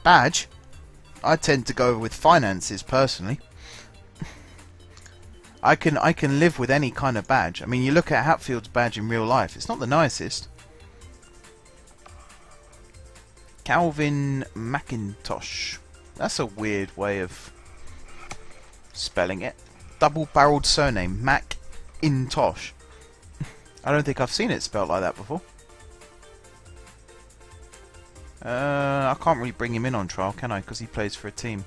Badge, I tend to go with finances personally. I can live with any kind of badge. I mean, you look at Hatfield's badge in real life, it's not the nicest. Calvin McIntosh. That's a weird way of spelling it. Double-barreled surname, Macintosh. I don't think I've seen it spelled like that before. I can't really bring him in on trial, can I? Because he plays for a team.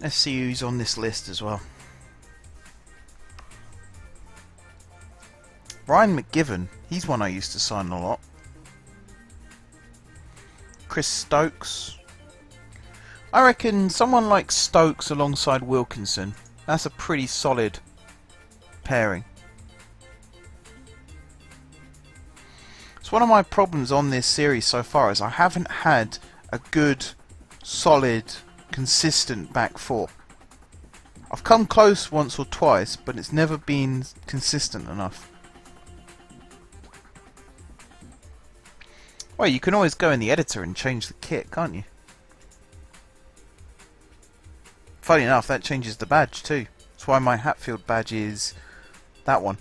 Let's see who's on this list as well. Ryan McGivern, he's one I used to sign a lot. Chris Stokes. I reckon someone like Stokes alongside Wilkinson, that's a pretty solid pairing. It's one of my problems on this series so far is I haven't had a good, solid, consistent back four. I've come close once or twice, but it's never been consistent enough. Well, you can always go in the editor and change the kit, can't you? Funny enough, that changes the badge too. That's why my Hatfield badge is that one.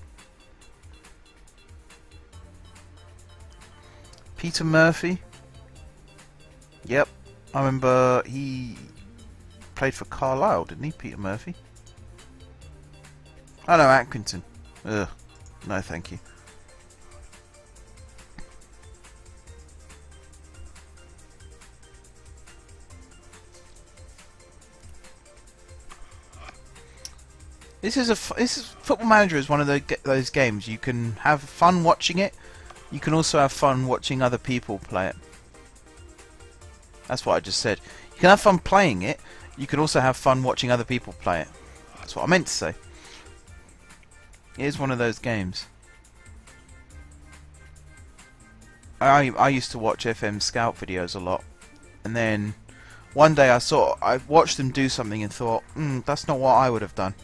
Peter Murphy. Yep, I remember he played for Carlisle, didn't he, Peter Murphy? Oh no, Accrington. Ugh, no thank you. This is Football Manager is one of those games you can have fun watching it. You can also have fun watching other people play it. That's what I just said. You can have fun playing it. You can also have fun watching other people play it. That's what I meant to say. It is one of those games. I used to watch FM Scout videos a lot, and then one day I watched them do something and thought, that's not what I would have done.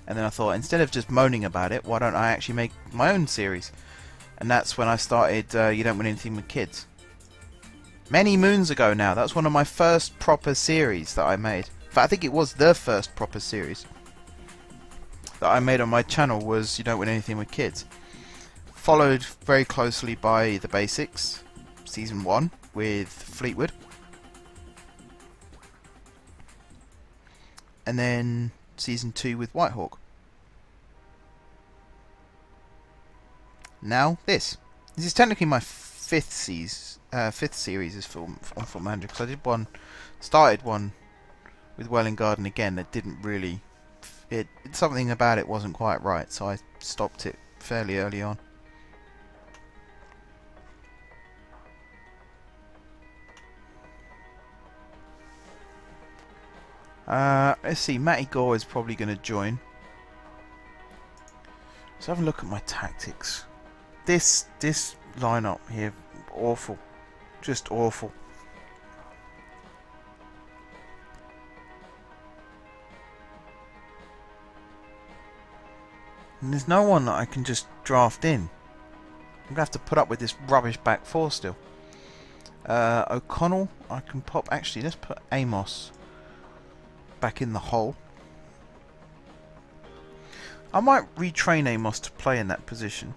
And then I thought, instead of just moaning about it, why don't I actually make my own series? And that's when I started You Don't Win Anything with Kids. Many moons ago now. That was one of my first proper series that I made. In fact, I think it was the first proper series that I made on my channel was You Don't Win Anything with Kids. Followed very closely by The Basics, Season 1 with Fleetwood. And then Season 2 with Whitehawk. Now this. This is technically my fifth series on Football Manager, because I started one with Welling Garden again that didn't really, something about it wasn't quite right, so I stopped it fairly early on. Let's see, Matty Gore is probably going to join. Let's have a look at my tactics. This lineup here, awful. Just awful. And there's no one that I can just draft in. I'm going to have to put up with this rubbish back four still. O'Connell, I can pop. Actually, let's put Amos back in the hole. I might retrain Amos to play in that position.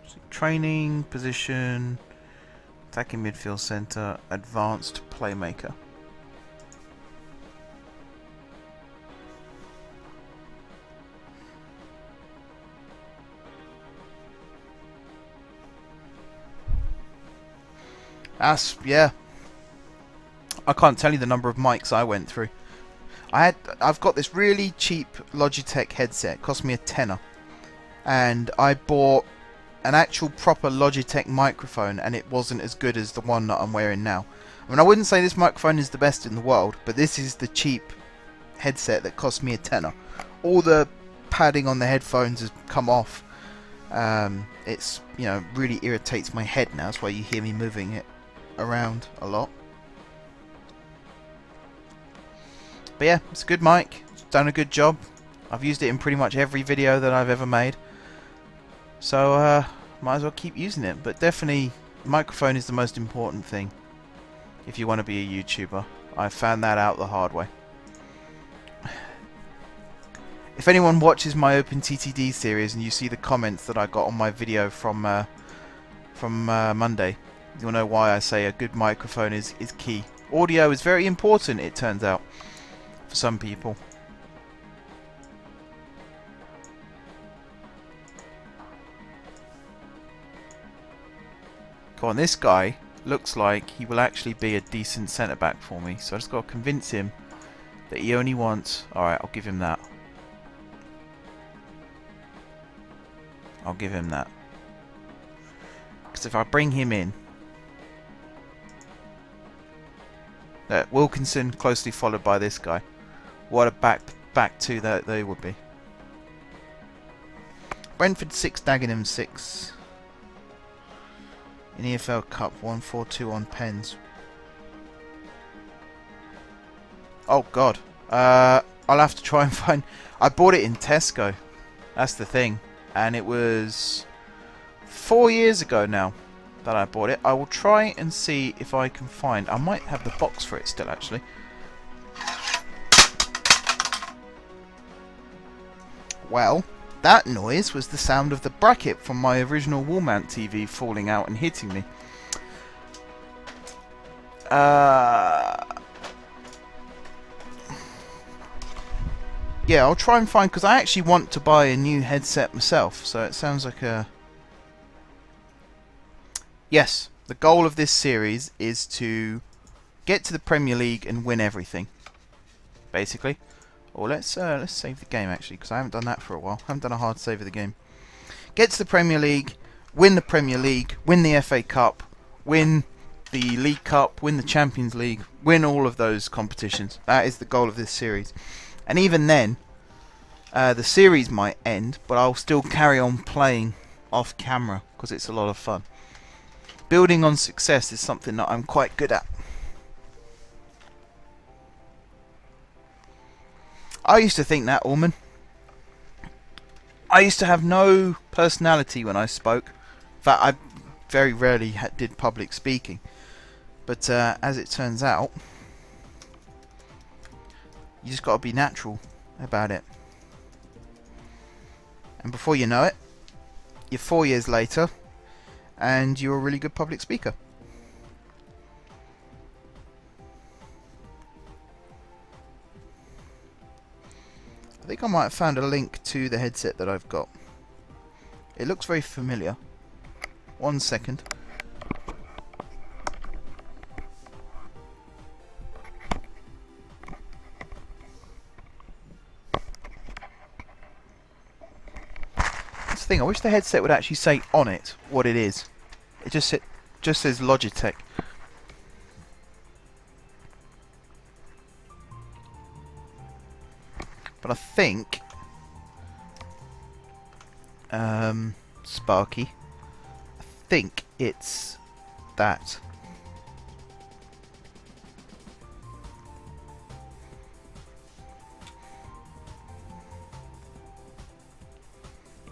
So training, position, attacking midfield centre, advanced playmaker. Yeah. I can't tell you the number of mics I went through. I've got this really cheap Logitech headset. It cost me a tenner, and I bought an actual proper Logitech microphone, and it wasn't as good as the one that I'm wearing now. I mean, I wouldn't say this microphone is the best in the world, but this is the cheap headset that cost me a tenner. All the padding on the headphones has come off. It's, you know, really irritates my head now. That's why you hear me moving it around a lot. But yeah, it's a good mic. It's done a good job. I've used it in pretty much every video that I've ever made. So, might as well keep using it. But definitely, microphone is the most important thing if you want to be a YouTuber. I found that out the hard way. If anyone watches my OpenTTD series and you see the comments that I got on my video from Monday, you'll know why I say a good microphone is key. Audio is very important, it turns out, for some people. Come on, this guy looks like he will actually be a decent centre back for me, so I just got to convince him that he only wants... Alright, I'll give him that. I'll give him that. Because if I bring him in... Wilkinson closely followed by this guy. What a back two that they would be. Brentford 6, Dagenham 6. In EFL Cup 142 on pens. Oh god. I'll have to try and find... I bought it in Tesco. That's the thing. And it was 4 years ago now that I bought it. I will try and see if I can find... I might have the box for it still, actually. Well, that noise was the sound of the bracket from my original wall mount TV falling out and hitting me. Yeah, I'll try and find... Because I actually want to buy a new headset myself. So it sounds like a... Yes, the goal of this series is to get to the Premier League and win everything. Basically. Or let's save the game, actually, because I haven't done that for a while. I haven't done a hard save of the game. Get to the Premier League, win the Premier League, win the FA Cup, win the League Cup, win the Champions League, win all of those competitions. That is the goal of this series. And even then, the series might end, but I'll still carry on playing off camera because it's a lot of fun. Building on success is something that I'm quite good at. I used to think that, Orman. I used to have no personality when I spoke. In fact, I very rarely did public speaking. But as it turns out, you just got to be natural about it. And before you know it, you're 4 years later, and you're a really good public speaker. I think I might have found a link to the headset that I've got. It looks very familiar. 1 second. That's the thing, I wish the headset would actually say on it what it is. It just says Logitech. But I think Sparky, I think it's that.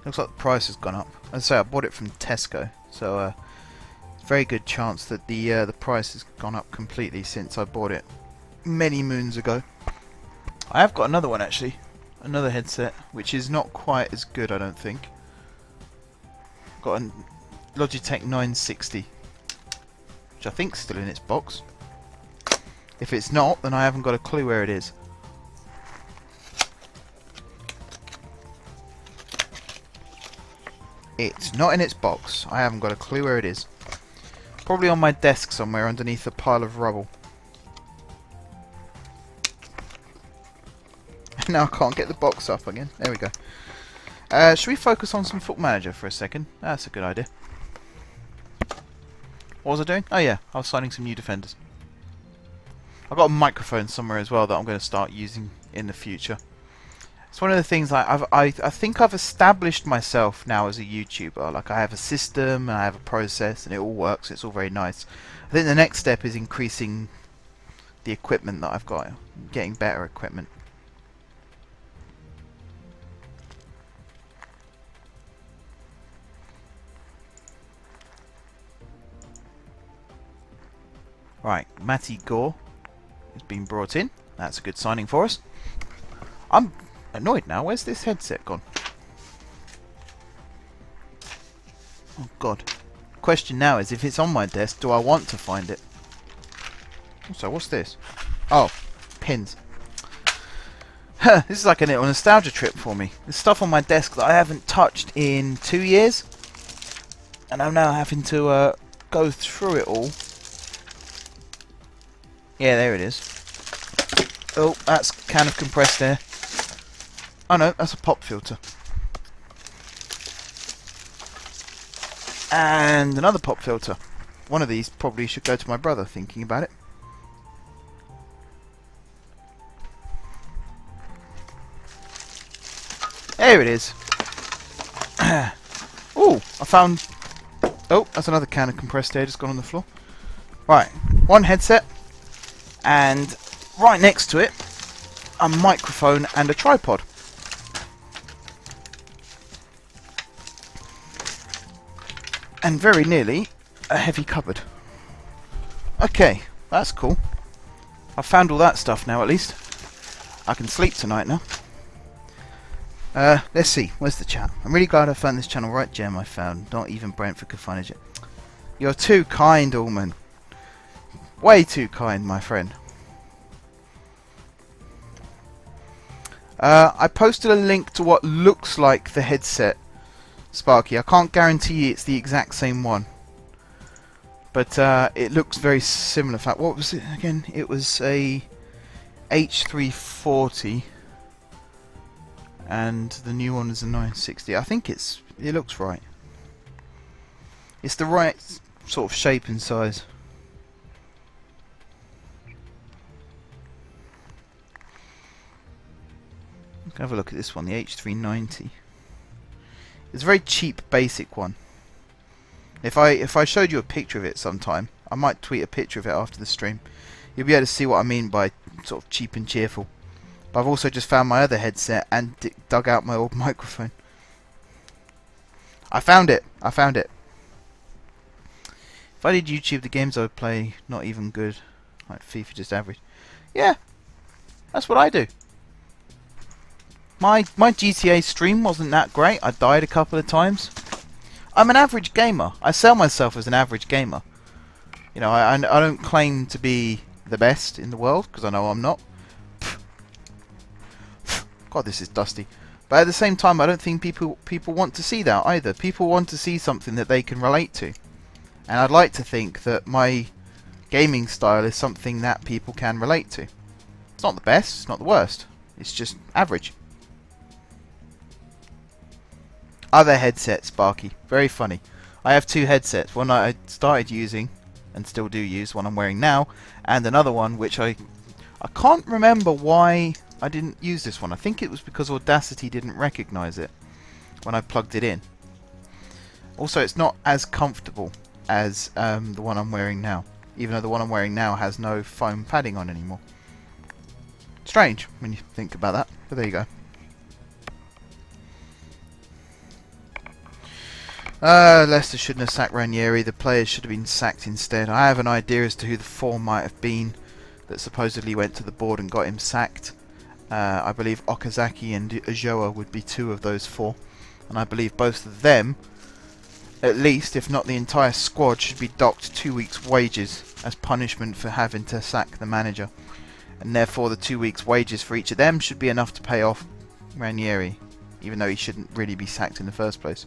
Looks like the price has gone up. As I say, I bought it from Tesco, so very good chance that the price has gone up completely since I bought it many moons ago. I have got another one actually, another headset, which is not quite as good, I don't think. Got a Logitech 960, which I think is still in its box. If it's not, then I haven't got a clue where it is. It's not in its box. I haven't got a clue where it is. Probably on my desk somewhere underneath a pile of rubble. Now I can't get the box up again. There we go. Should we focus on some Football Manager for a second? That's a good idea. What was I doing? Oh yeah, I was signing some new defenders. I've got a microphone somewhere as well that I'm going to start using in the future. It's one of the things I think I've established myself now as a YouTuber. Like, I have a system and I have a process and it all works. It's all very nice. I think the next step is increasing the equipment that I've got, getting better equipment. Right, Matty Gore has been brought in. That's a good signing for us. I'm annoyed now. Where's this headset gone? Oh god. Question now is, if it's on my desk, do I want to find it? Also, what's this? Oh, pins. This is like a little nostalgia trip for me. There's stuff on my desk that I haven't touched in 2 years, and I'm now having to go through it all. Yeah, there it is. Oh, that's a can of compressed air. Oh no, that's a pop filter. And another pop filter. One of these probably should go to my brother, thinking about it. There it is. Oh, I found... Oh, that's another can of compressed air just gone on the floor. Right, one headset. And right next to it, a microphone and a tripod. And very nearly a heavy cupboard. Okay, that's cool. I've found all that stuff now, at least. I can sleep tonight now. Let's see, where's the chat? I'm really glad I found this channel. Right gem I found. Not even Brentford could find it. You're too kind, Allman. Way too kind, my friend. I posted a link to what looks like the headset, Sparky. I can't guarantee it's the exact same one, but it looks very similar. In fact, what was it again? It was a H340, and the new one is a 960. I think it looks right. It's the right sort of shape and size. Have a look at this one, the H390. It's a very cheap, basic one. If I showed you a picture of it sometime, I might tweet a picture of it after the stream. You'll be able to see what I mean by sort of cheap and cheerful. But I've also just found my other headset and dug out my old microphone. I found it. I found it. If I did YouTube, the games I would play, not even good. Like FIFA, just average. Yeah, that's what I do. My GTA stream wasn't that great. I died a couple of times. I'm an average gamer. I sell myself as an average gamer. You know, I don't claim to be the best in the world, because I know I'm not. God, this is dusty. But at the same time, I don't think people want to see that either. People want to see something that they can relate to. And I'd like to think that my gaming style is something that people can relate to. It's not the best, it's not the worst. It's just average. Other headset, Sparky. Very funny. I have two headsets. One I started using and still do use, one I'm wearing now, and another one which I can't remember why I didn't use this one. I think it was because Audacity didn't recognize it when I plugged it in. Also, it's not as comfortable as the one I'm wearing now, even though the one I'm wearing now has no foam padding on anymore. Strange when you think about that, but there you go. Leicester shouldn't have sacked Ranieri. The players should have been sacked instead. I have an idea as to who the four might have been that supposedly went to the board and got him sacked. I believe Okazaki and Ajoa would be two of those four. And I believe both of them, at least, if not the entire squad, should be docked 2 weeks' wages as punishment for having to sack the manager. And therefore the 2 weeks' wages for each of them should be enough to pay off Ranieri, even though he shouldn't really be sacked in the first place.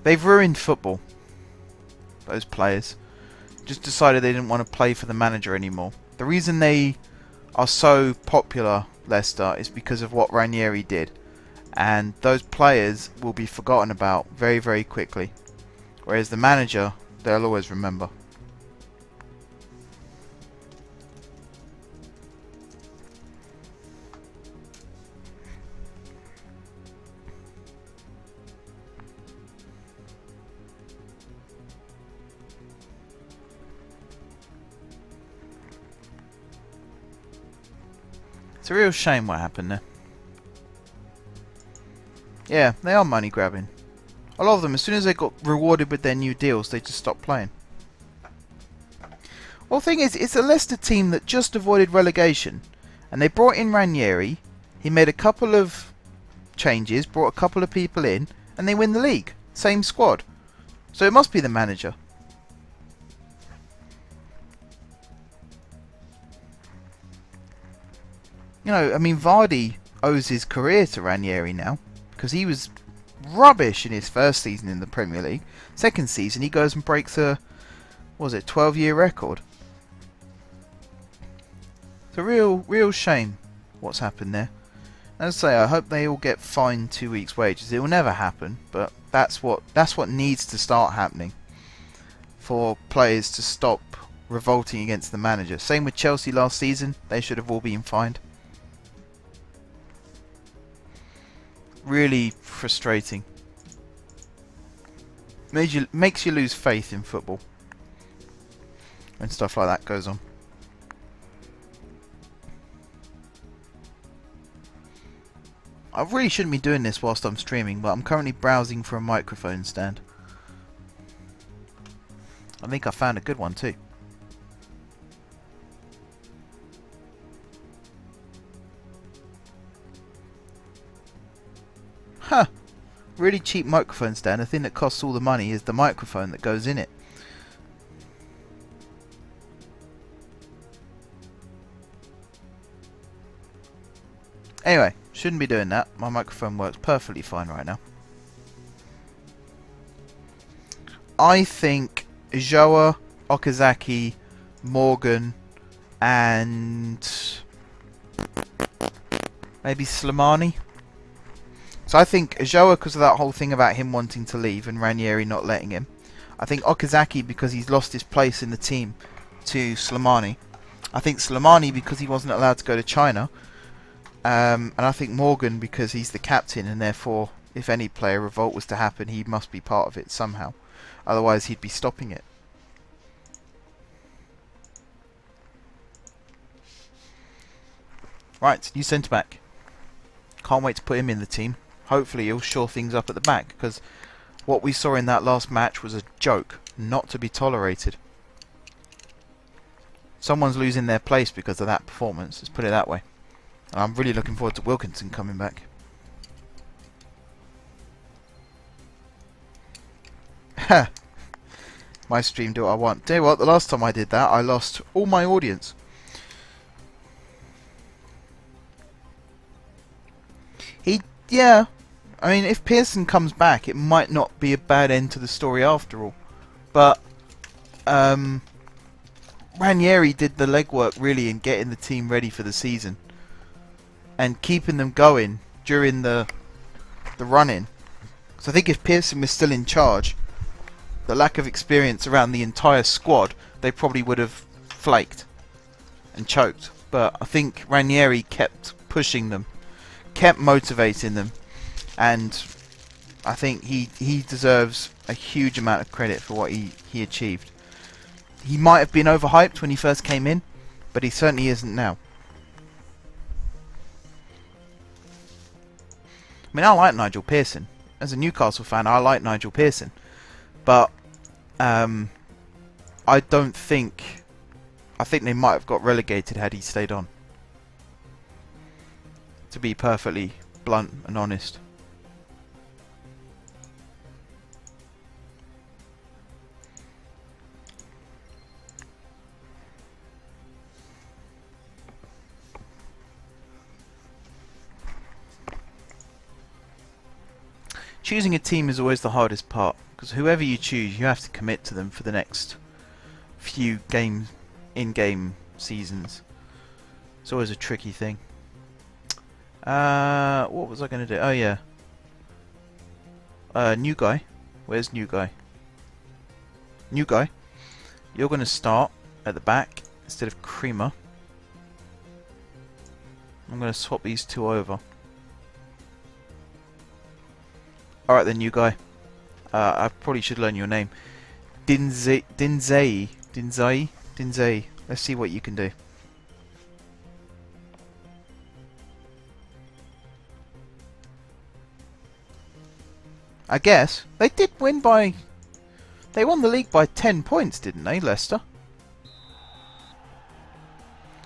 They've ruined football. Those players just decided they didn't want to play for the manager anymore. The reason they are so popular, Leicester, is because of what Ranieri did. And those players will be forgotten about very, very quickly. Whereas the manager, they'll always remember. It's a real shame what happened there. Yeah, they are money grabbing. A lot of them, as soon as they got rewarded with their new deals, they just stopped playing. Well, the thing is, it's a Leicester team that just avoided relegation, and they brought in Ranieri. He made a couple of changes, brought a couple of people in, and they win the league. Same squad. So it must be the manager. You know, I mean, Vardy owes his career to Ranieri now, because he was rubbish in his first season in the Premier League. Second season, he goes and breaks a, what was it, 12-year record. It's a real shame what's happened there. As I say, I hope they all get fined 2 weeks' wages. It will never happen, but that's what needs to start happening for players to stop revolting against the manager. Same with Chelsea last season; they should have all been fined. Really frustrating. Makes you lose faith in football when stuff like that goes on. I really shouldn't be doing this whilst I'm streaming, but I'm currently browsing for a microphone stand. I think I found a good one too. Huh. Really cheap microphone stand. The thing that costs all the money is the microphone that goes in it. Anyway, shouldn't be doing that. My microphone works perfectly fine right now. I think Joa, Okazaki, Morgan, and maybe Slimani. So I think Joa because of that whole thing about him wanting to leave and Ranieri not letting him. I think Okazaki because he's lost his place in the team to Slimani. I think Slimani because he wasn't allowed to go to China. And I think Morgan because he's the captain and therefore if any player revolt was to happen he must be part of it somehow. Otherwise he'd be stopping it. Right, new centre back. Can't wait to put him in the team. Hopefully he'll shore things up at the back because what we saw in that last match was a joke, not to be tolerated. Someone's losing their place because of that performance, let's put it that way. And I'm really looking forward to Wilkinson coming back. Ha! My stream do what I want. Tell you what, the last time I did that I lost all my audience. Yeah, I mean, if Pearson comes back, it might not be a bad end to the story after all. But Ranieri did the legwork really in getting the team ready for the season and keeping them going during the run-in. So I think if Pearson was still in charge, the lack of experience around the entire squad, they probably would have flaked and choked. But I think Ranieri kept pushing them, kept motivating them, and I think he deserves a huge amount of credit for what he achieved. He might have been overhyped when he first came in, but he certainly isn't now. I mean, I like Nigel Pearson. As a Newcastle fan, I like Nigel Pearson, but I don't think... I think they might have got relegated had he stayed on. To be perfectly blunt and honest. Choosing a team is always the hardest part, because whoever you choose, you have to commit to them for the next few in-game seasons. It's always a tricky thing. What was I going to do? Oh yeah. New guy. Where's new guy? New guy. You're going to start at the back instead of Creamer. I'm going to swap these two over. Alright then, new guy. I probably should learn your name. Dinzai. Let's see what you can do. I guess. They did win by... They won the league by 10 points, didn't they, Leicester?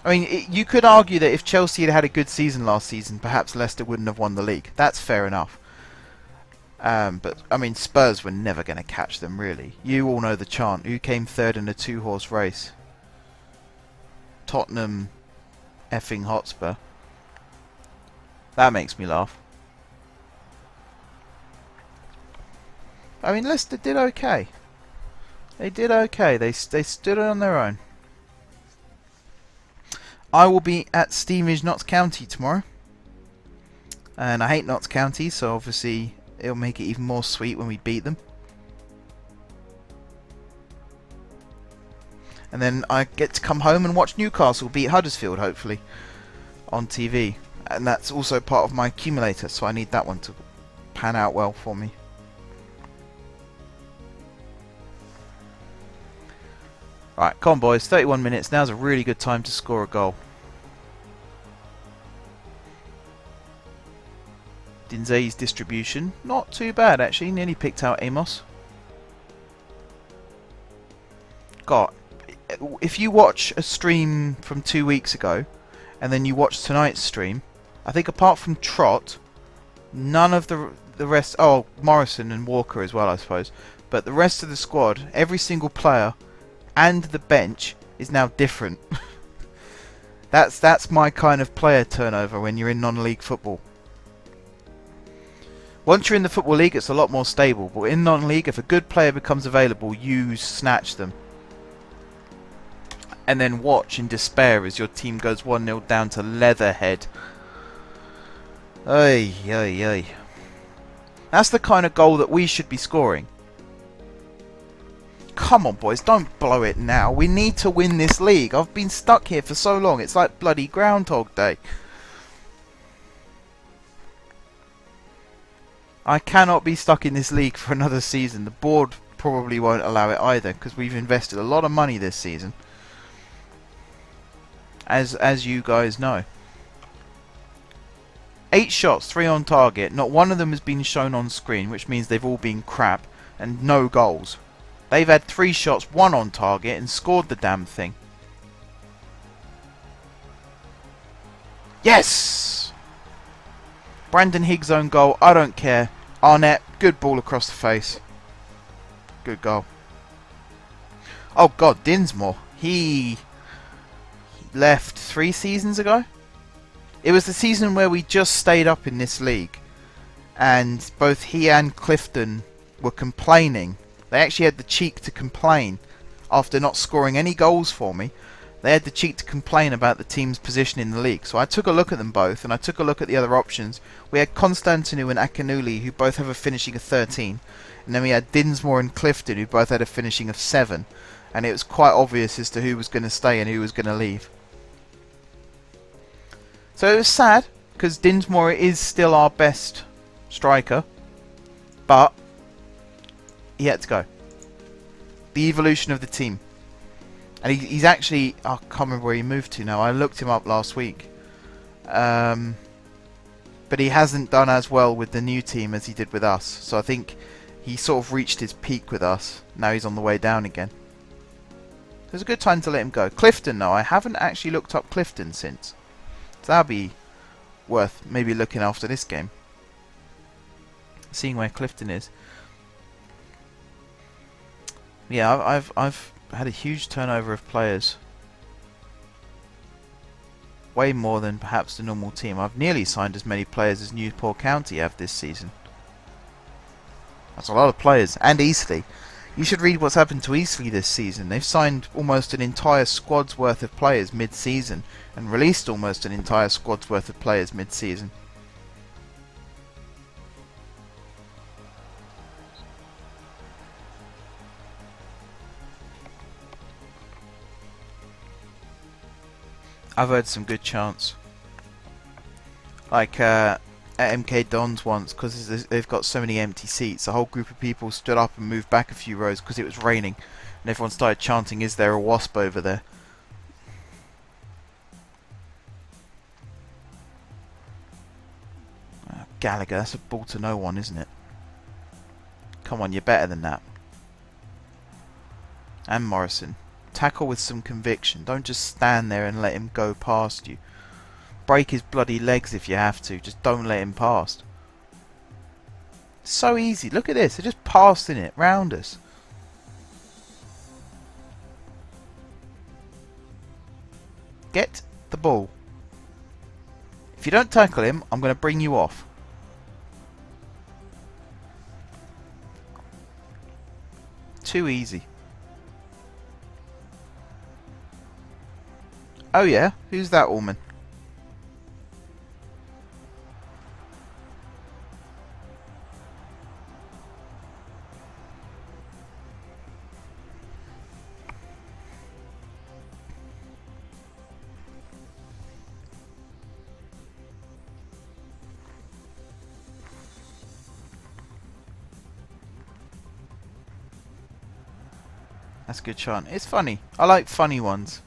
I mean, you could argue that if Chelsea had had a good season last season, perhaps Leicester wouldn't have won the league. That's fair enough. But, I mean, Spurs were never going to catch them, really. You all know the chant. Who came third in a two-horse race? Tottenham effing Hotspur. That makes me laugh. I mean, Leicester did okay. They did okay. They stood on their own. I will be at Stevenage, Notts County tomorrow. And I hate Notts County, so obviously it'll make it even more sweet when we beat them. And then I get to come home and watch Newcastle beat Huddersfield, hopefully, on TV. And that's also part of my accumulator, so I need that one to pan out well for me. Right, come on boys, 31 minutes, now's a really good time to score a goal. Dinzey's distribution, not too bad actually, nearly picked out Amos. God, if you watch a stream from 2 weeks ago, and then you watch tonight's stream, I think apart from Trot, none of the rest, oh, Morrison and Walker as well I suppose, but the rest of the squad, every single player and the bench is now different. That's my kind of player turnover when you're in non-league football. Once you're in the Football League it's a lot more stable, but in non-league if a good player becomes available you snatch them. And then watch in despair as your team goes 1-0 down to Leatherhead. Ay, ay, ay. That's the kind of goal that we should be scoring. Come on boys, don't blow it now. We need to win this league. I've been stuck here for so long. It's like bloody Groundhog Day. I cannot be stuck in this league for another season. The board probably won't allow it either because we've invested a lot of money this season. As you guys know. 8 shots, 3 on target. Not one of them has been shown on screen, which means they've all been crap and no goals. They've had 3 shots, 1 on target, and scored the damn thing. Yes! Brandon Higgs' own goal, I don't care. Arnett, good ball across the face. Good goal. Oh god, Dinsmore. He left 3 seasons ago? It was the season where we just stayed up in this league. And both he and Clifton were complaining. They actually had the cheek to complain after not scoring any goals for me. They had the cheek to complain about the team's position in the league. So I took a look at them both and I took a look at the other options. We had Constantinu and Akinuli who both have a finishing of 13. And then we had Dinsmore and Clifton who both had a finishing of 7. And it was quite obvious as to who was going to stay and who was going to leave. So it was sad because Dinsmore is still our best striker. But he had to go. The evolution of the team. And he's actually... I can't remember where he moved to now. I looked him up last week. But he hasn't done as well with the new team as he did with us. So I think he sort of reached his peak with us. Now he's on the way down again. It was a good time to let him go. Clifton, though. I haven't actually looked up Clifton since. So that'll be worth maybe looking after this game. Seeing where Clifton is. Yeah, I've had a huge turnover of players. Way more than perhaps the normal team. I've nearly signed as many players as Newport County have this season. That's a lot of players. And Eastleigh. You should read what's happened to Eastleigh this season. They've signed almost an entire squad's worth of players mid-season. And released almost an entire squad's worth of players mid-season. I've heard some good chants. Like at MK Dons once, because they've got so many empty seats, a whole group of people stood up and moved back a few rows because it was raining. And everyone started chanting, "Is there a wasp over there?" Gallagher, that's a ball to no one, isn't it? Come on, you're better than that. And Morrison. Tackle with some conviction. Don't just stand there and let him go past you. Break his bloody legs if you have to. Just don't let him past. It's so easy. Look at this. They're just passing it round us. Get the ball. If you don't tackle him, I'm going to bring you off. Too easy. Oh yeah? Who's that woman? That's a good chant. It's funny. I like funny ones.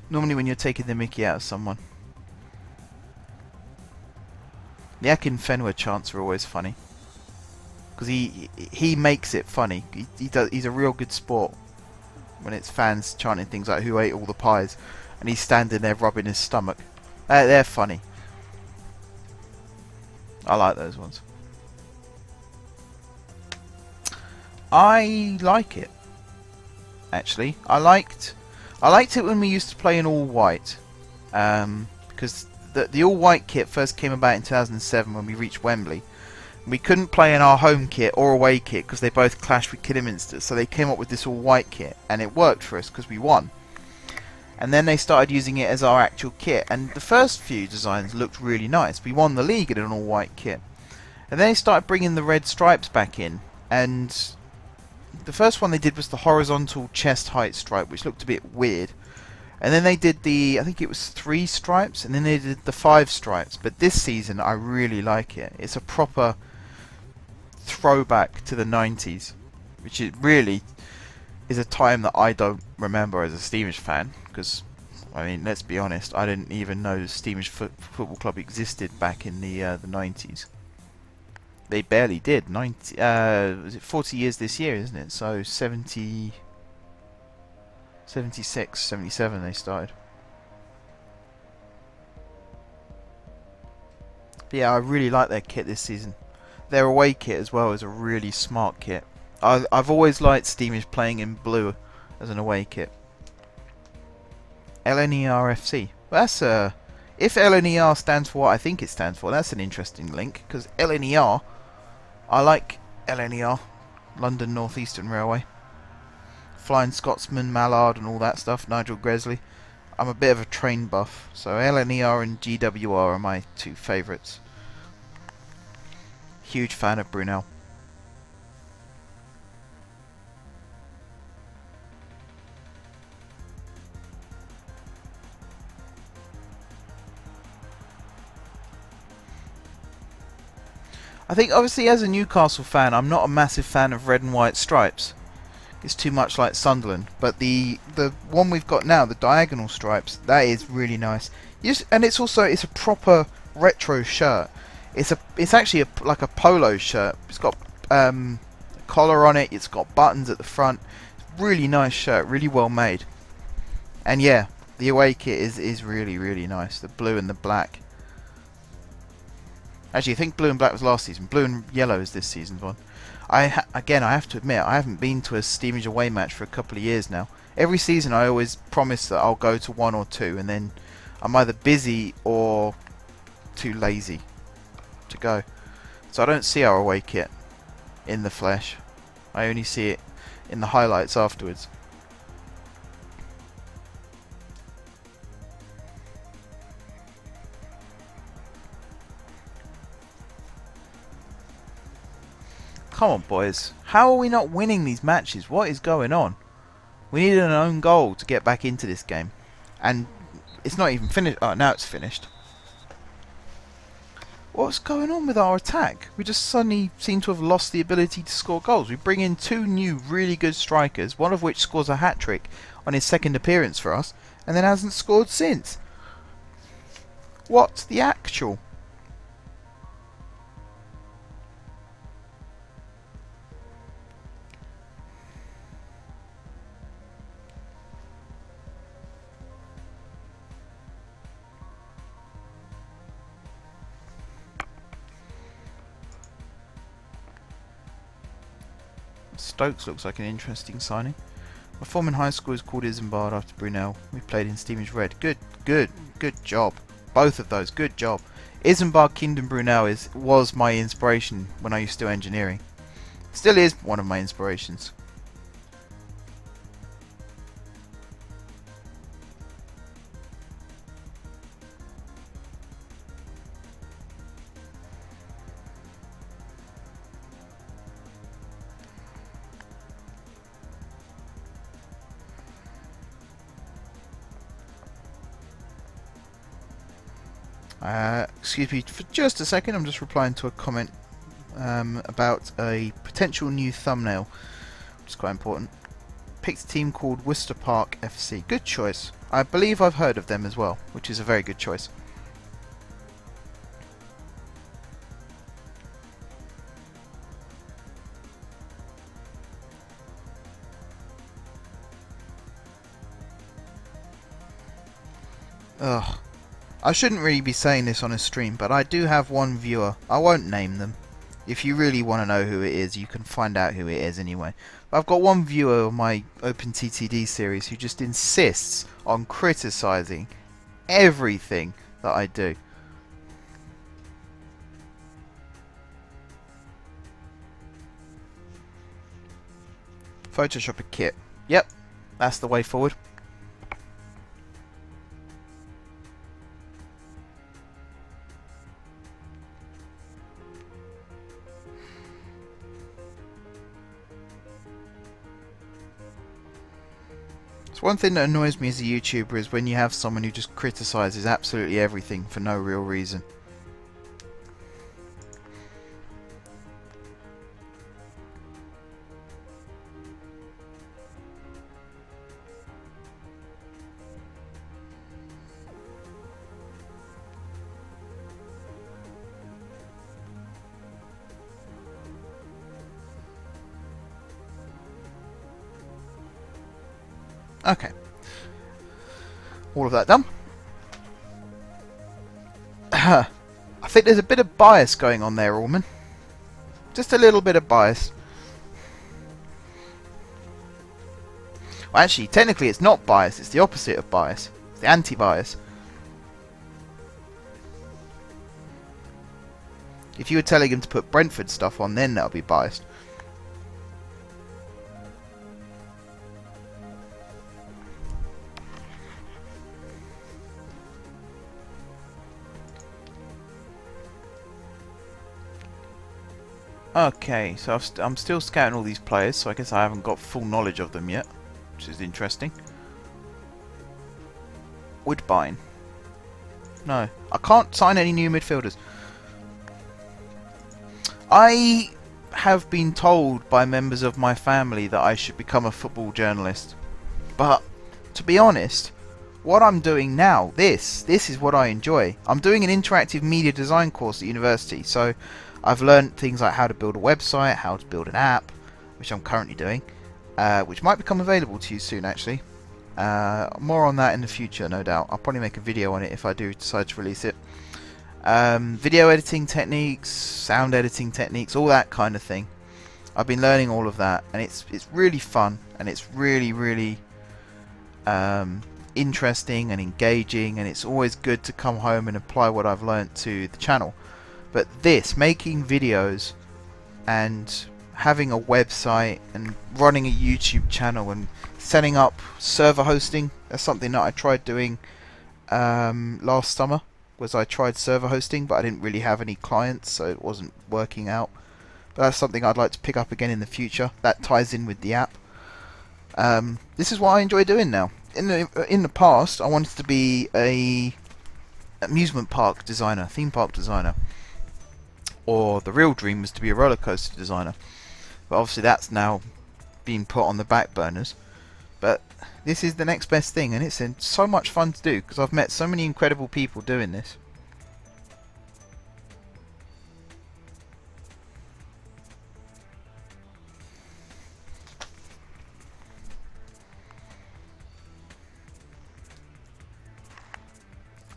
Normally when you're taking the mickey out of someone. The Akin Fenwa chants are always funny. Because he makes it funny. He's a real good sport. When it's fans chanting things like "Who ate all the pies?" and he's standing there rubbing his stomach. They're funny. I like those ones. I like it. Actually, I liked it when we used to play in all white, because the all white kit first came about in 2007 when we reached Wembley. We couldn't play in our home kit or away kit because they both clashed with Kidderminster, so they came up with this all white kit, and it worked for us because we won. And then they started using it as our actual kit, and the first few designs looked really nice. We won the league in an all white kit, and then they started bringing the red stripes back in, and the first one they did was the horizontal chest height stripe, which looked a bit weird. And then they did I think it was 3 stripes, and then they did the 5 stripes. But this season, I really like it. It's a proper throwback to the 90s, which it really is a time that I don't remember as a Steamish fan. Because, I mean, let's be honest, I didn't even know Steamish Football Club existed back in the 90s. They barely did. Was it 40 years this year, isn't it? So 76, 77 they started. But yeah, I really like their kit this season. Their away kit as well is a really smart kit. I've always liked Steamish playing in blue as an away kit. LNERFC. Well, that's if LNER stands for what I think it stands for, that's an interesting link, because LNER, I like LNER, London North Eastern Railway. Flying Scotsman, Mallard and all that stuff, Nigel Gresley. I'm a bit of a train buff, so LNER and GWR are my 2 favourites. Huge fan of Brunel. I think obviously as a Newcastle fan, I'm not a massive fan of red and white stripes. It's too much like Sunderland. But the one we've got now, the diagonal stripes, that is really nice. And it's a proper retro shirt. It's actually like a polo shirt. It's got a collar on it. It's got buttons at the front. It's a really nice shirt, really well made. And yeah, the away kit is really, really nice. The blue and the black. Actually, I think blue and black was last season. Blue and yellow is this season's one. Again, I have to admit, I haven't been to a Steamish away match for a couple of years now. Every season I always promise that I'll go to 1 or 2, and then I'm either busy or too lazy to go. So I don't see our away kit in the flesh. I only see it in the highlights afterwards. Come on, boys. How are we not winning these matches? What is going on? We needed an own goal to get back into this game. And it's not even finished. Oh, now it's finished. What's going on with our attack? We just suddenly seem to have lost the ability to score goals. We bring in 2 new really good strikers, one of which scores a hat-trick on his 2nd appearance for us, and then hasn't scored since. What the actual? Stokes looks like an interesting signing. My form in high school is called Isambard after Brunel. We played in Steam is Red. Good job. Both of those, good job. Isambard Kingdom Brunel was my inspiration when I used to do engineering. Still is one of my inspirations. Excuse me for just a second, I'm just replying to a comment about a potential new thumbnail, which is quite important. Picked a team called Worcester Park FC. Good choice. I believe I've heard of them as well, which is a very good choice. Ugh. I shouldn't really be saying this on a stream, but I do have one viewer. I won't name them. If you really want to know who it is, you can find out who it is anyway. But I've got one viewer of my OpenTTD series who just insists on criticising everything that I do. Photoshop a kit. Yep, that's the way forward. So one thing that annoys me as a YouTuber is when you have someone who just criticises absolutely everything for no real reason. Okay. All of that done. I think there's a bit of bias going on there, Allman. Just a little bit of bias. Well, actually, technically it's not bias, it's the opposite of bias. It's the anti-bias. If you were telling him to put Brentford stuff on, then that would be biased. Okay, so I'm still scouting all these players, so I guess I haven't got full knowledge of them yet, which is interesting. Woodbine. No, I can't sign any new midfielders. I have been told by members of my family that I should become a football journalist. But, to be honest, what I'm doing now, this is what I enjoy. I'm doing an interactive media design course at university, so I've learned things like how to build a website, how to build an app, which I'm currently doing, which might become available to you soon actually. More on that in the future, no doubt. I'll probably make a video on it if I do decide to release it. Video editing techniques, sound editing techniques, all that kind of thing. I've been learning all of that, and it's really fun, and it's really interesting and engaging, and it's always good to come home and apply what I've learnt to the channel. But this, making videos and having a website and running a YouTube channel and setting up server hosting, that's something that I tried doing last summer. I tried server hosting, but I didn't really have any clients, so it wasn't working out. But that's something I'd like to pick up again in the future. That ties in with the app. This is what I enjoy doing now. In the past, I wanted to be a amusement park designer, theme park designer. Or the real dream was to be a roller coaster designer, but obviously that's now being put on the back burners. But this is the next best thing, and it's so much fun to do because I've met so many incredible people doing this.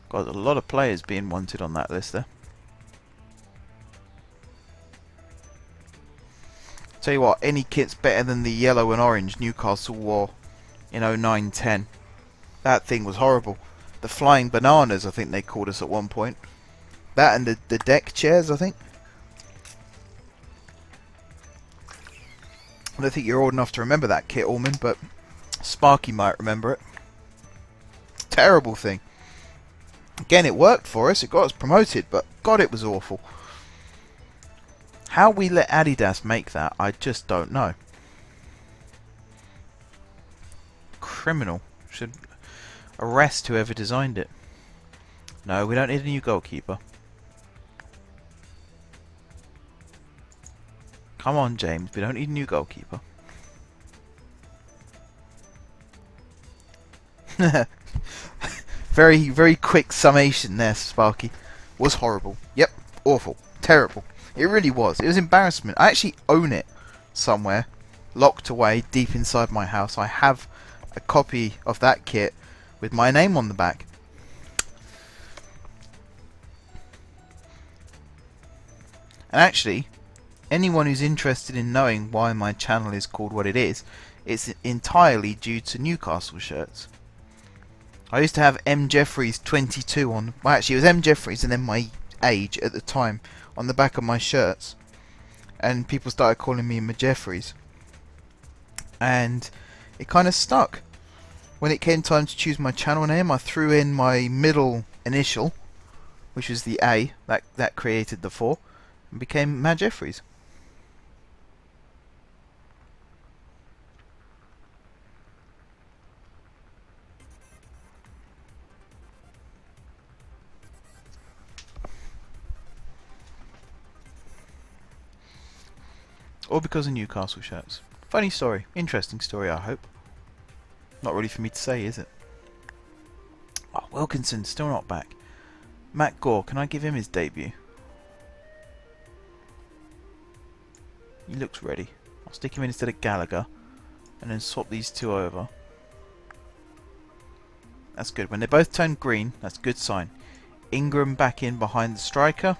Got a lot of players being wanted on that list there. Tell you what, any kit's better than the yellow and orange Newcastle wore in 09-10. That thing was horrible. The flying bananas, I think they called us at one point. That and the deck chairs, I think. I don't think you're old enough to remember that kit, Allman, but Sparky might remember it. Terrible thing. Again, it worked for us. It got us promoted, but God, it was awful. How we let Adidas make that, I just don't know. Criminal. Should arrest whoever designed it. No, we don't need a new goalkeeper. Come on, James. We don't need a new goalkeeper. Very quick summation there, Sparky. Was horrible. Yep, awful. Terrible. It really was. It was embarrassment. I actually own it somewhere. Locked away deep inside my house. I have a copy of that kit with my name on the back. And actually, anyone who's interested in knowing why my channel is called what it is, it's entirely due to Newcastle shirts. I used to have M. Jeffries 22 on, well actually it was M. Jeffries and then my age at the time on the back of my shirts. And people started calling me M. Jeffries. And it kind of stuck. When it came time to choose my channel name, I threw in my middle initial, which was the A, that created the 4, and became Matt Jeffries. All because of Newcastle shirts. Funny story. Interesting story, I hope. Not really for me to say, is it? Oh, Wilkinson, still not back. Matt Gore, can I give him his debut? He looks ready. I'll stick him in instead of Gallagher. And then swap these two over. That's good. When they both turn green, that's a good sign. Ingram back in behind the striker.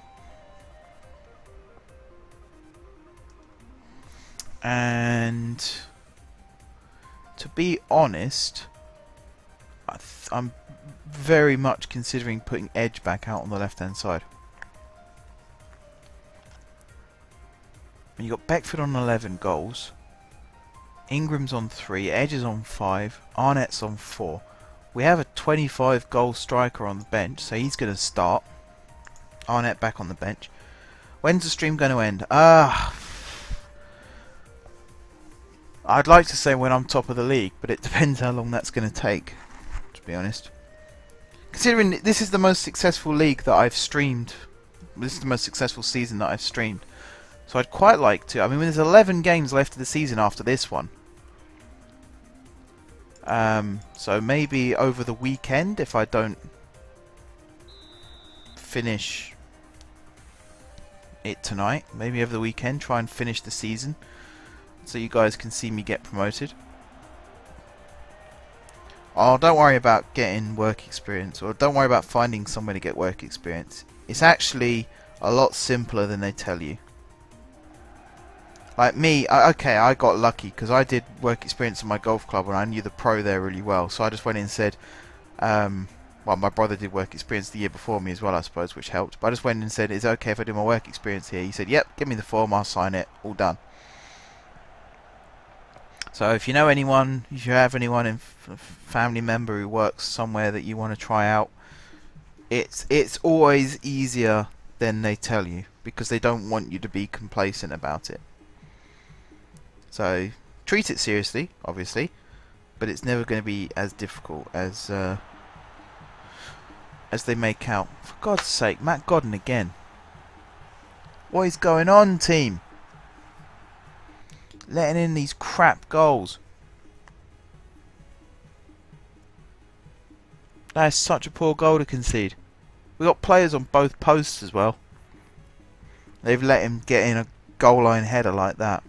And to be honest, I'm very much considering putting Edge back out on the left hand side. And you got Beckford on 11 goals, Ingram's on 3, Edge is on 5, Arnett's on 4. We have a 25 goal striker on the bench, so he's going to start. Arnett back on the bench. When's the stream going to end? I'd like to say when I'm top of the league, but it depends how long that's going to take, to be honest. Considering this is the most successful league that I've streamed, this is the most successful season that I've streamed, so I'd quite like to. I mean, there's 11 games left of the season after this one. So maybe over the weekend, if I don't finish it tonight, maybe over the weekend, try and finish the season. So you guys can see me get promoted. Oh, don't worry about getting work experience, or don't worry about finding somewhere to get work experience. It's actually a lot simpler than they tell you. Like me, okay, I got lucky because I did work experience in my golf club and I knew the pro there really well. So I just went in and said, well, my brother did work experience the year before me as well, I suppose, which helped. But I just went in and said, is it okay if I do my work experience here? He said, yep, give me the form, I'll sign it, all done. So if you know anyone, if you have anyone in family member who works somewhere that you want to try out, it's always easier than they tell you because they don't want you to be complacent about it. So treat it seriously, obviously, but it's never going to be as difficult as they make out. For God's sake, Matt Godden again. What is going on, team? Letting in these crap goals. That is such a poor goal to concede. We got players on both posts as well. They've let him get in a goal line header like that.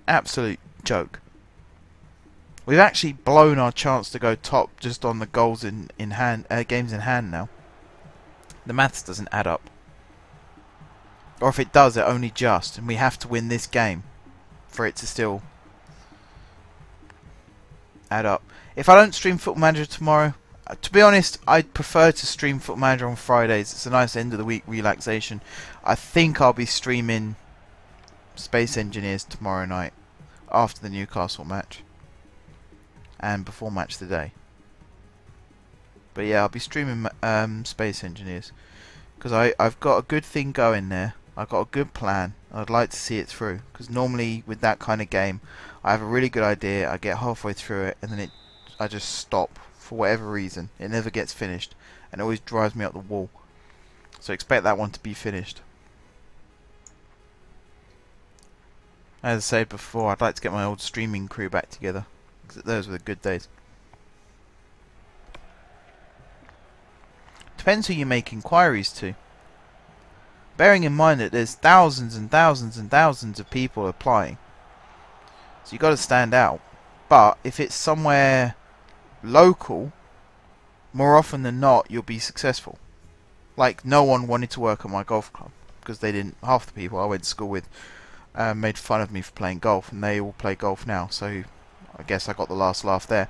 Absolute joke. We've actually blown our chance to go top just on the goals in hand, games in hand now. The maths doesn't add up. Or if it does, it only just, and we have to win this game. for it to still add up. If I don't stream Football Manager tomorrow, to be honest, I'd prefer to stream Football Manager on Fridays. It's a nice end of the week relaxation. I think I'll be streaming Space Engineers tomorrow night after the Newcastle match and before match today. But yeah, I'll be streaming Space Engineers because I've got a good thing going there. I've got a good plan. I'd like to see it through because normally with that kind of game, I have a really good idea. I get halfway through it and then I just stop for whatever reason. It never gets finished and it always drives me up the wall. So expect that one to be finished. As I said before, I'd like to get my old streaming crew back together because those were the good days. Depends who you make inquiries to. Bearing in mind that there's thousands and thousands and thousands of people applying. So you've got to stand out. But if it's somewhere local, more often than not, you'll be successful. Like, no one wanted to work at my golf club because they didn't. Half the people I went to school with made fun of me for playing golf, and they all play golf now. So I guess I got the last laugh there.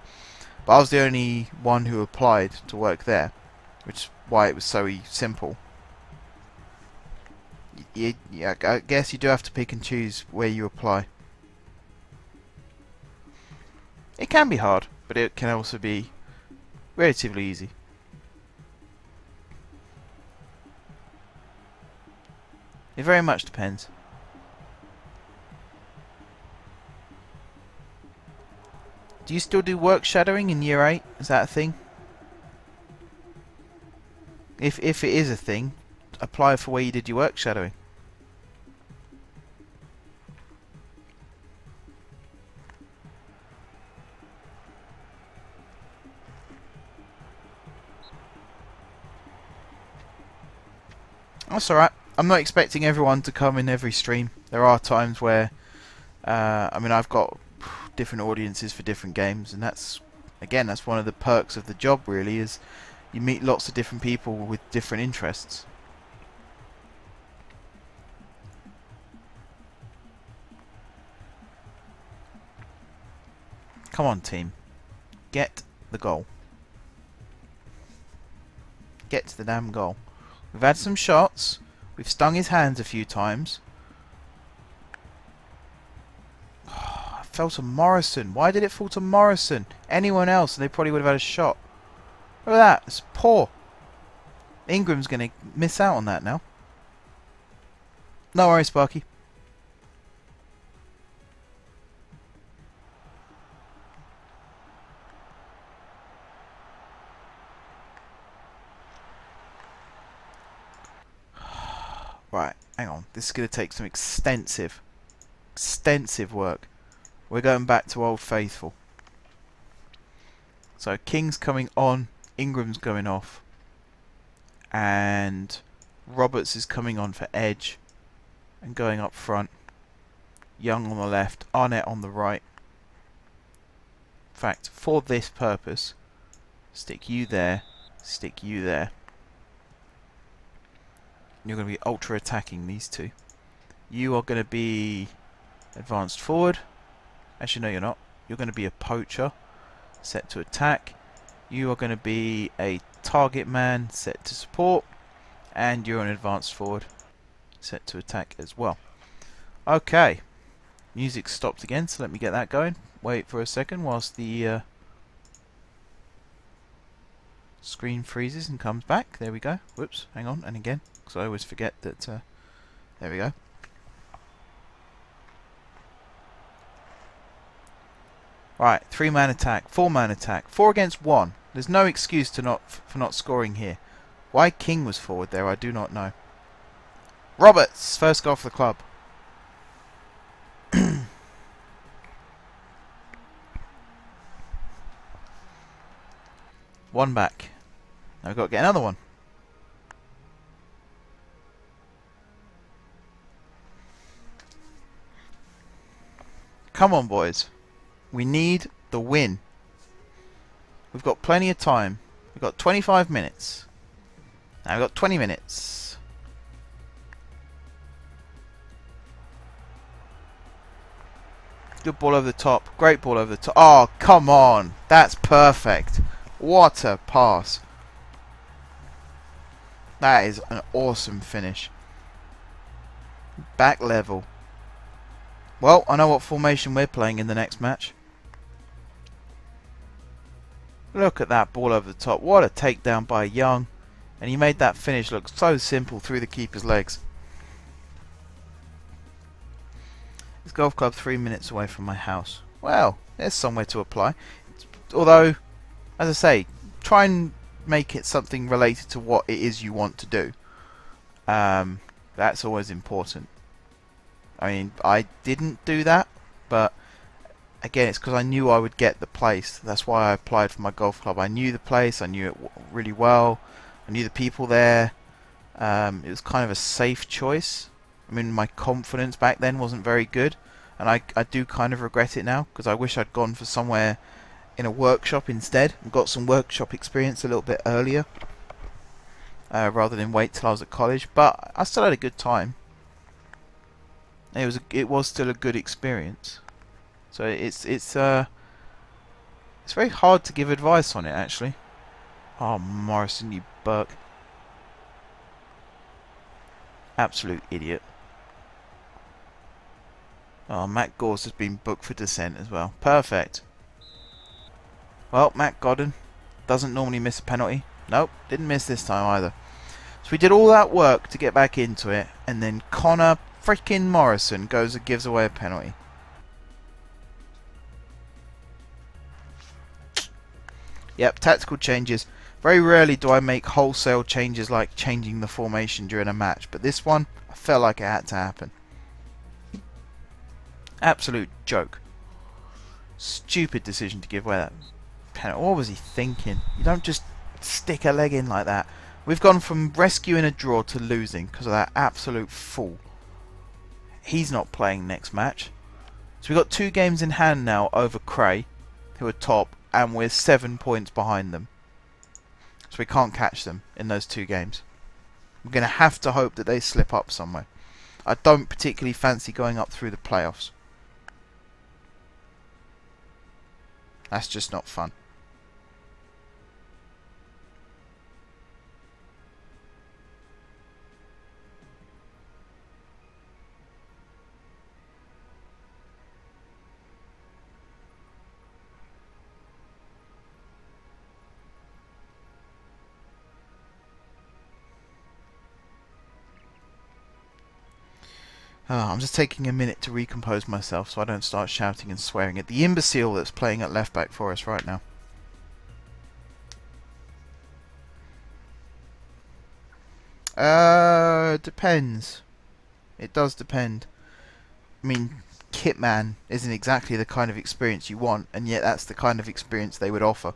But I was the only one who applied to work there, which is why it was so simple. Yeah, I guess you do have to pick and choose where you apply. It can be hard, but it can also be relatively easy. It very much depends. Do you still do work shadowing in year 8? Is that a thing? If it is a thing, apply for where you did your work shadowing. That's alright. I'm not expecting everyone to come in every stream. There are times where I mean, I've got different audiences for different games, and that's one of the perks of the job, really, is you meet lots of different people with different interests. Come on, team. Get the goal. Get to the damn goal. We've had some shots. We've stung his hands a few times. I fell to Morrison. Why did it fall to Morrison? Anyone else, and they probably would have had a shot. Look at that. It's poor. Ingram's going to miss out on that now. No worries, Sparky. Right, hang on. This is going to take some extensive work. We're going back to Old Faithful. So King's coming on, Ingram's going off, and Roberts is coming on for edge and going up front. Young on the left, Arnett on the right. In fact, for this purpose, stick you there, stick you there. You're going to be ultra attacking these two. You are going to be advanced forward. Actually, no, you're not. You're going to be a poacher, set to attack. You are going to be a target man, set to support. And you're an advanced forward, set to attack as well. Okay. Music stopped again, so let me get that going. Wait for a second whilst the screen freezes and comes back. There we go. Whoops, hang on, and again. Because I always forget that, there we go. Right, 3-man attack, 4-man attack, 4 against 1. There's no excuse to for not scoring here. Why King was forward there, I do not know. Roberts, first goal for the club. One back. Now we've got to get another one. Come on, boys. We need the win. We've got plenty of time. We've got 25 minutes. Now we've got 20 minutes. Good ball over the top. Great ball over the top. Oh, come on. That's perfect. What a pass. That is an awesome finish. Back level. Well, I know what formation we're playing in the next match. Look at that ball over the top. What a takedown by Young. And he made that finish look so simple through the keeper's legs. This golf club 3 minutes away from my house. Well, there's somewhere to apply. Although, as I say, try and make it something related to what it is you want to do. That's always important. I mean, I didn't do that, but again, it's because I knew I would get the place. That's why I applied for my golf club. I knew the place, I knew it really well, I knew the people there. It was kind of a safe choice. I mean, my confidence back then wasn't very good, and I do kind of regret it now, because I wish I'd gone for somewhere in a workshop instead and got some workshop experience a little bit earlier, rather than wait till I was at college. But I still had a good time. It was still a good experience. So it's very hard to give advice on it, actually. Oh, Morrison, you Burke. Absolute idiot. Oh, Matt Gores has been booked for dissent as well. Perfect. Well, Matt Godden doesn't normally miss a penalty. Nope, didn't miss this time either. So we did all that work to get back into it, and then Connor freaking Morrison goes and gives away a penalty. Yep, tactical changes. Very rarely do I make wholesale changes like changing the formation during a match, but this one, I felt like it had to happen. Absolute joke. Stupid decision to give away that penalty. What was he thinking? You don't just stick a leg in like that. We've gone from rescuing a draw to losing because of that absolute fool. He's not playing next match. So we've got 2 games in hand now over Cray, who are top, and we're 7 points behind them. So we can't catch them in those 2 games. We're going to have to hope that they slip up somewhere. I don't particularly fancy going up through the playoffs. That's just not fun. I'm just taking a minute to recompose myself so I don't start shouting and swearing at the imbecile that's playing at left back for us right now. Depends. It does depend. I mean, Kitman isn't exactly the kind of experience you want, and yet that's the kind of experience they would offer.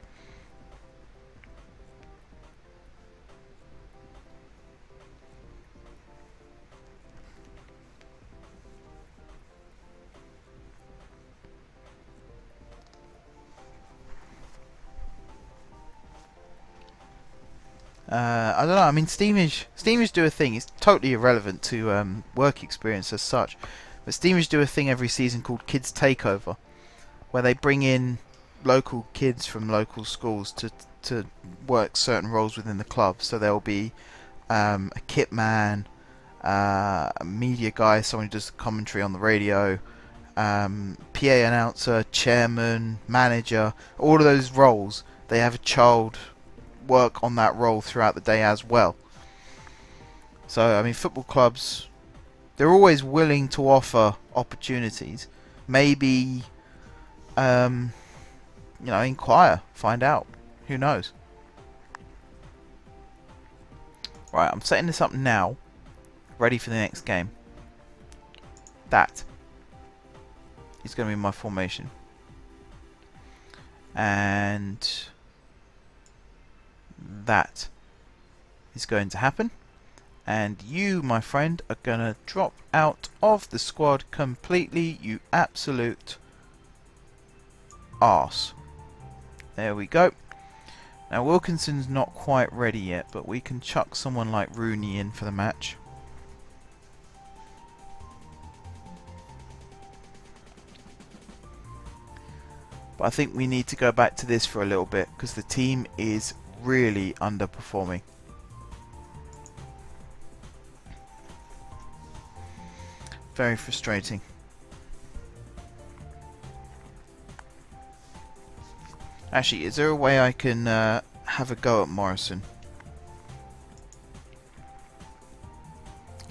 I don't know. I mean, Steamage do a thing. It's totally irrelevant to work experience as such. But Steamage do a thing every season called Kids Takeover, where they bring in local kids from local schools to work certain roles within the club. So there will be a kit man, a media guy, someone who does the commentary on the radio, PA announcer, chairman, manager. All of those roles, they have a child work on that role throughout the day as well. So I mean, football clubs, they're always willing to offer opportunities. Maybe you know, inquire, find out, who knows. Right, I'm setting this up now, ready for the next game. That is going to be my formation, and that is going to happen, and you, my friend, are going to drop out of the squad completely, you absolute arse. There we go. Now Wilkinson's not quite ready yet, but we can chuck someone like Rooney in for the match. But I think we need to go back to this for a little bit because the team is really underperforming. Very frustrating. Actually, is there a way I can have a go at Morrison?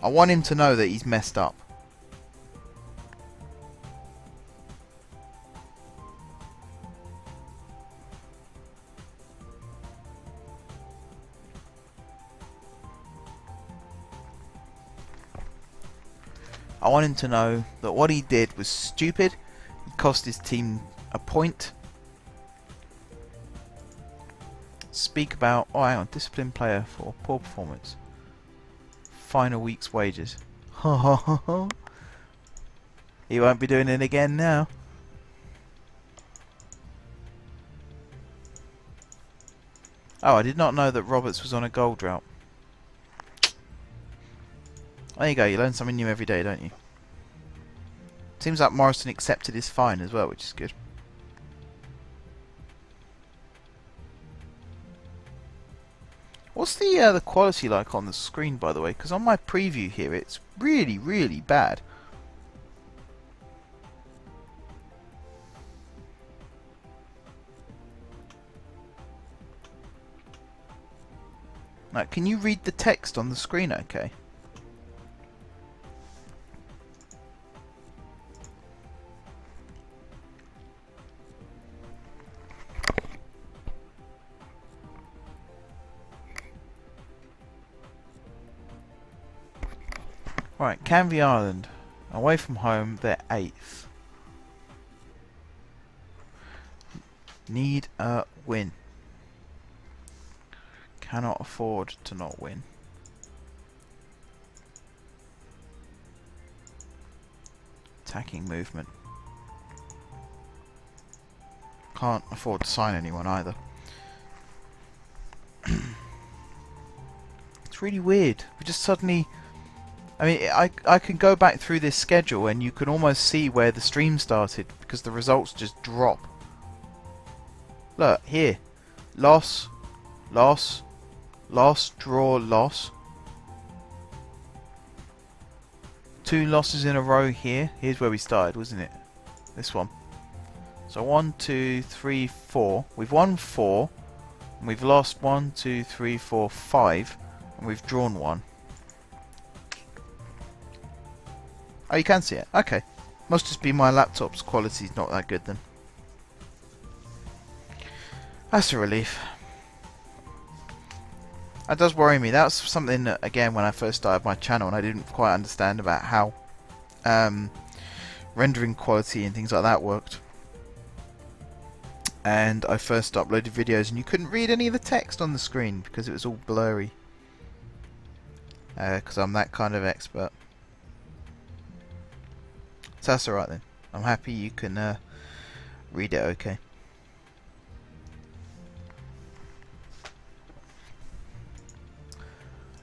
I want him to know that he's messed up. I want him to know that what he did was stupid. It cost his team a point. Speak about, oh hang on, disciplined player for poor performance. Final week's wages. He won't be doing it again now. Oh, I did not know that Roberts was on a goal drought. There you go, you learn something new every day, don't you? Seems like Morrison accepted his fine as well, which is good. What's the quality like on the screen, by the way? Because on my preview here, it's really, really bad. Now, can you read the text on the screen okay? Right, Cavier Island. Away from home, they're 8th. Need a win. Cannot afford to not win. Attacking movement. Can't afford to sign anyone either. It's really weird. We just suddenly... I mean, I can go back through this schedule and you can almost see where the stream started because the results just drop. Look, here. Loss, loss, loss, draw, loss. 2 losses in a row here. Here's where we started, wasn't it? This one. So 1, 2, 3, 4. We've won 4. And we've lost 1, 2, 3, 4, 5. And we've drawn 1. Oh, you can see it. Okay. Must just be my laptop's quality's not that good then. That's a relief. That does worry me. That's something that, again, when I first started my channel and I didn't quite understand about how rendering quality and things like that worked. And I first uploaded videos and you couldn't read any of the text on the screen because it was all blurry. Because I'm that kind of expert. So that's alright then. I'm happy you can read it okay.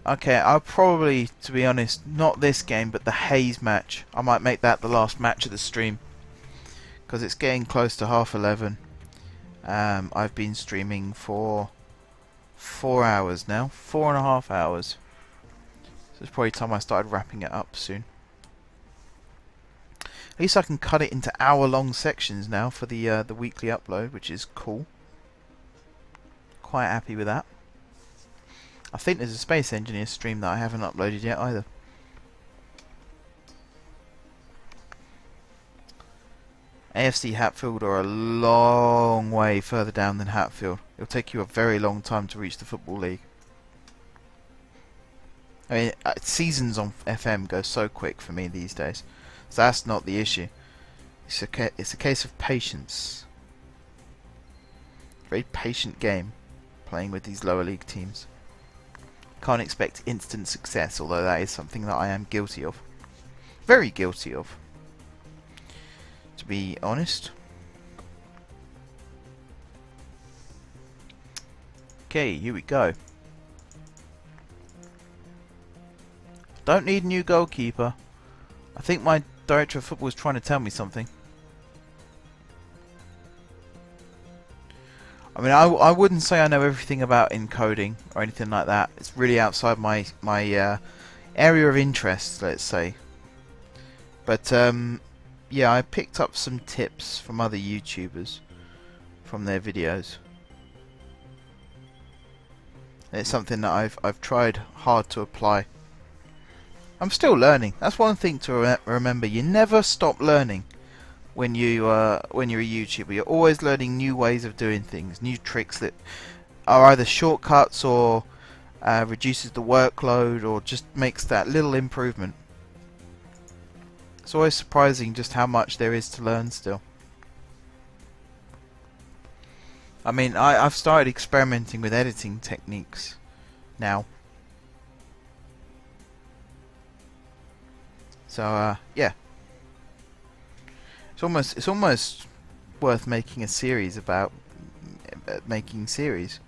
Okay, I'll probably, to be honest, not this game, but the Hayes match. I might make that the last match of the stream. Because it's getting close to 11:30. I've been streaming for 4 hours now. 4.5 hours. So it's probably time I started wrapping it up soon. At least I can cut it into hour-long sections now for the weekly upload, which is cool. Quite happy with that. I think there's a Space Engineer stream that I haven't uploaded yet either. AFC Hatfield are a long way further down than Hatfield. It'll take you a very long time to reach the Football League. I mean, seasons on FM go so quick for me these days. So that's not the issue. It's a case of patience. Very patient game playing with these lower league teams. Can't expect instant success, although that is something that I am guilty of. Very guilty of, to be honest. Okay, here we go. Don't need a new goalkeeper. I think my director of football is trying to tell me something. I mean, I wouldn't say I know everything about encoding or anything like that. It's really outside my area of interest, let's say. But yeah, I picked up some tips from other YouTubers from their videos. It's something that I've tried hard to apply. I'm still learning. That's one thing to remember. You never stop learning when you're a YouTuber. You're always learning new ways of doing things, new tricks that are either shortcuts or reduces the workload or just makes that little improvement. It's always surprising just how much there is to learn still. I mean, I've started experimenting with editing techniques now. So yeah, it's almost worth making a series about making series.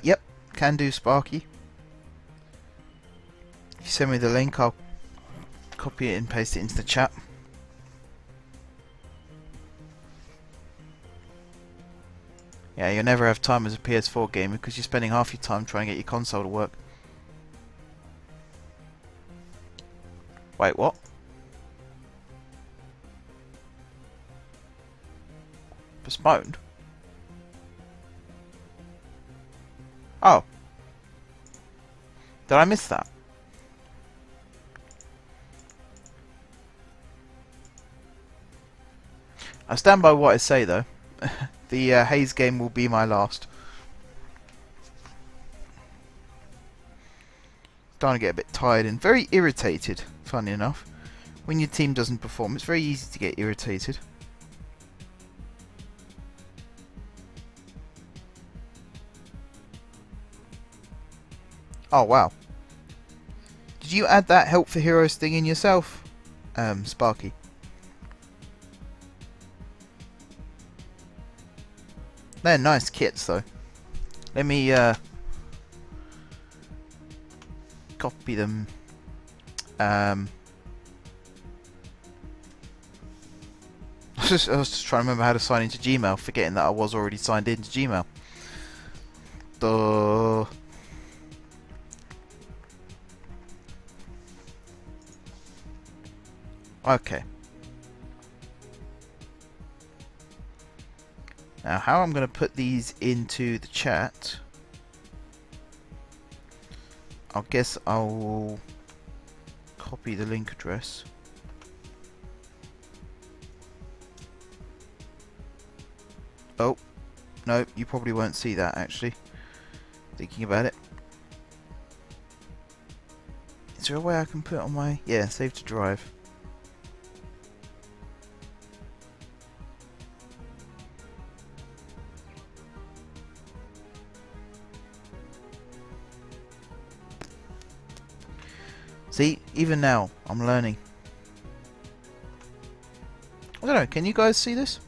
Yep, can do, Sparky. If you send me the link, I'll copy it and paste it into the chat. Yeah, you'll never have time as a PS4 gamer because you're spending half your time trying to get your console to work. Wait, what? Postponed? Oh. Did I miss that? I stand by what I say though. The Haze game will be my last. Starting to get a bit tired and very irritated, funny enough. When your team doesn't perform, it's very easy to get irritated. Oh wow. Did you add that Help for Heroes thing in yourself, Sparky? They're nice kits though. Let me copy them. I was just trying to remember how to sign into Gmail, forgetting that I was already signed into Gmail. Duh. Okay. Now, how I'm going to put these into the chat, I guess I'll copy the link address. Oh, no, you probably won't see that actually. Thinking about it. Is there a way I can put it on my... Yeah, save to drive. See, even now, I'm learning. I don't know, can you guys see this?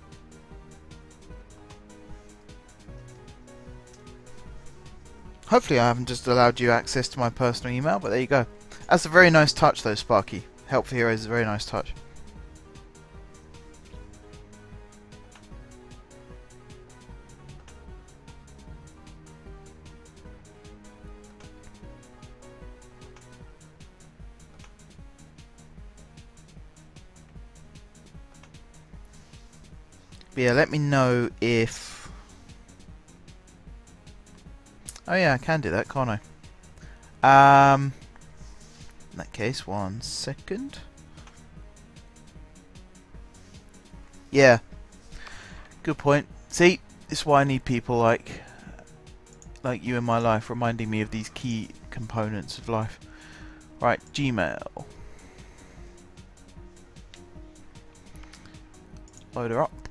Hopefully I haven't just allowed you access to my personal email, but there you go. That's a very nice touch though, Sparky. Help for Heroes is a very nice touch. But yeah, let me know if... Oh yeah, I can do that, can't I? In that case, 1 second. Yeah. Good point. See, this is why I need people like you in my life, reminding me of these key components of life. Right, Gmail. Load her up.